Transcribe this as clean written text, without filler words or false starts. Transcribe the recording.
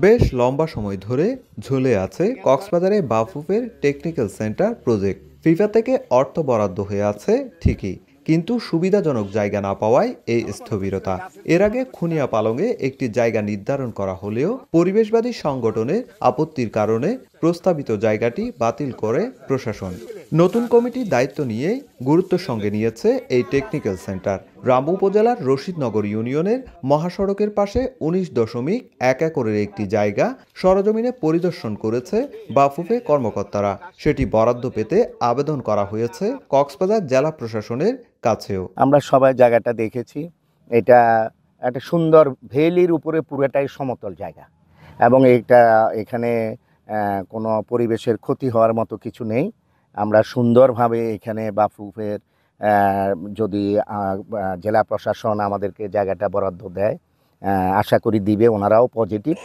বেশ লম্বা সময় ধরে ঝুলে আছে কক্সবাজারে বাফুফের টেকনিক্যাল সেন্টার প্রজেক্ট। ফিফা থেকে অর্থ বরাদ্দ হয়ে আছে ঠিকই, কিন্তু সুবিধাজনক জায়গা না পাওয়ায় এই স্থবিরতা। এর আগে খুনিয়া পালংয়ে একটি জায়গা নির্ধারণ করা হলেও পরিবেশবাদী সংগঠনের আপত্তির কারণে প্রস্তাবিত জায়গাটি বাতিল করে প্রশাসন। নতুন কমিটির দায়িত্ব নিয়ে গুরুত্বের সঙ্গে নিয়েছে এই টেকনিক্যাল সেন্টার। রামু উপজেলার রশিদনগর ইউনিয়নের মহাসড়কের পাশে ১৯.১ একরের একটি জায়গা সরজমিনে পরিদর্শন করেছে বাফুফে কর্মকর্তারা। সেটি বরাদ্দ পেতে আবেদন করা হয়েছে কক্সবাজার জেলা প্রশাসনের কাছেও। আমরা সবাই জায়গাটা দেখেছি। এটা একটা সুন্দর ভ্যালির উপরে পুরোটাই সমতল জায়গা এবং এখানে কোনো পরিবেশের ক্ষতি হওয়ার মতো কিছু নেই। আমরা সুন্দরভাবে এখানে বাফুফের যদি জেলা প্রশাসন আমাদেরকে জায়গাটা বরাদ্দ দেয়, আশা করি দিবে, ওনারাও পজিটিভ।